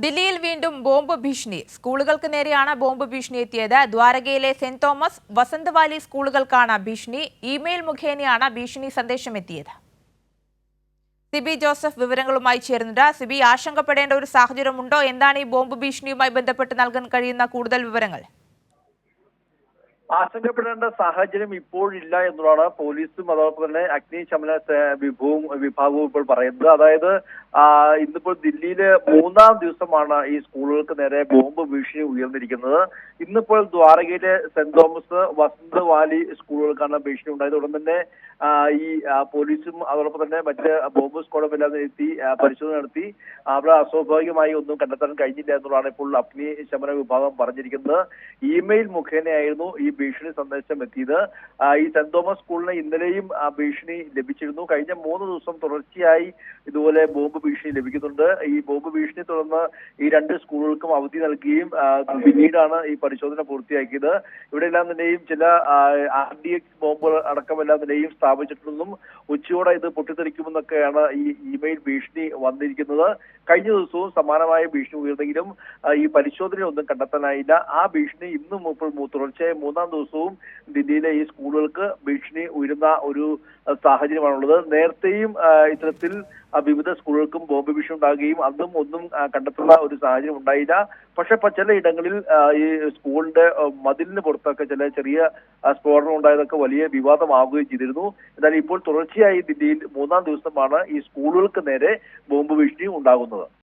ദില്ലിയിൽ വീണ്ടും ബോംബ് ഭീഷണി. സ്കൂളുകൾക്ക് നേരെയാണ് ബോംബ് ഭീഷണി എത്തിയത്. ദ്വാരകയിലെ സെന്റ് തോമസ്, വസന്തവാലി സ്കൂളുകൾക്കാണ് ഭീഷണി. ഇമെയിൽ മുഖേനയാണ് ഭീഷണി സന്ദേശം എത്തിയത്. സിബി ജോസഫ് വിവരങ്ങളുമായി ചേരുന്നുണ്ട്. സിബി, ആശങ്കപ്പെടേണ്ട ഒരു സാഹചര്യമുണ്ടോ? എന്താണ് ഈ ബോംബ് ഭീഷണിയുമായി ബന്ധപ്പെട്ട് നൽകാൻ കഴിയുന്ന കൂടുതൽ വിവരങ്ങൾ? ആശങ്കപ്പെടേണ്ട സാഹചര്യം ഇപ്പോഴില്ല എന്നുള്ളതാണ് പോലീസും അതോടൊപ്പം തന്നെ അഗ്നിശമന വിഭാഗവും ഇപ്പോൾ പറയുന്നത്. അതായത് ഇന്നിപ്പോൾ ദില്ലിയിലെ മൂന്നാം ദിവസമാണ് ഈ സ്കൂളുകൾക്ക് നേരെ ബോംബ് ഭീഷണി ഉയർന്നിരിക്കുന്നത്. ഇന്നിപ്പോൾ ദ്വാരകയിലെ സെന്റ് തോമസ്, വസന്തവാലി സ്കൂളുകൾക്കാണ് ഭീഷണി ഉണ്ടായത്. ഉടൻ തന്നെ ഈ പോലീസും അതോടൊപ്പം തന്നെ മറ്റ് ബോംബ് സ്ക്വാഡും എല്ലാം എത്തി പരിശോധന നടത്തി അവിടെ അസ്വാഭാവികമായി ഒന്നും കണ്ടെത്താൻ കഴിഞ്ഞില്ല എന്നുള്ളതാണ് ഇപ്പോൾ അഗ്നിശമന വിഭാഗം പറഞ്ഞിരിക്കുന്നത്. ഇമെയിൽ മുഖേനയായിരുന്നു ഈ ഭീഷണി സന്ദേശം എത്തിയത്. ഈ സെന്റ് തോമസ് സ്കൂളിന് ഇന്നലെയും ഭീഷണി ലഭിച്ചിരുന്നു. കഴിഞ്ഞ 3 ദിവസം തുടർച്ചയായി ഇതുപോലെ ബോംബ് ഭീഷണി ലഭിക്കുന്നുണ്ട്. ഈ ബോംബ് ഭീഷണി തുടർന്ന് ഈ 2 സ്കൂളുകൾക്കും അവധി നൽകുകയും പിന്നീടാണ് ഈ പരിശോധന പൂർത്തിയാക്കിയത്. ഇവിടെ എല്ലാം തന്നെയും ചില RDX ബോംബുകൾ അടക്കമെല്ലാം തന്നെയും സ്ഥാപിച്ചിട്ടുണ്ടെന്നും ഉച്ചയോടെ ഇത് പൊട്ടിത്തെറിക്കുമെന്നൊക്കെയാണ് ഈ ഇമെയിൽ ഭീഷണി വന്നിരിക്കുന്നത്. കഴിഞ്ഞ ദിവസവും സമാനമായ ഭീഷണി ഉയർന്നെങ്കിലും ഈ പരിശോധനയൊന്നും കണ്ടെത്താനായില്ല. ആ ഭീഷണി ഇന്നും ഇപ്പോൾ തുടർച്ചയായ 3-ാം ദിവസവും ദില്ലിയിലെ ഈ സ്കൂളുകൾക്ക് ഭീഷണി ഉയരുന്ന ഒരു സാഹചര്യമാണുള്ളത്. നേരത്തെയും ഇത്തരത്തിൽ വിവിധ സ്കൂളുകൾക്കും ബോംബ് ഭീഷണി ഉണ്ടാകുകയും അന്നും ഒന്നും കണ്ടെത്തുന്ന ഒരു സാഹചര്യം ഉണ്ടായില്ല. പക്ഷെ ചിലയിടങ്ങളിൽ ഈ സ്കൂളിന്റെ മതിലിന് പുറത്തൊക്കെ ചില ചെറിയ സ്ഫോടനം ഉണ്ടായതൊക്കെ വലിയ വിവാദമാവുകയും ചെയ്തിരുന്നു. എന്നാൽ ഇപ്പോൾ തുടർച്ചയായി ദില്ലിയിൽ 3-ാം ദിവസമാണ് ഈ സ്കൂളുകൾക്ക് നേരെ ബോംബ് ഭീഷണി ഉണ്ടാകുന്നത്.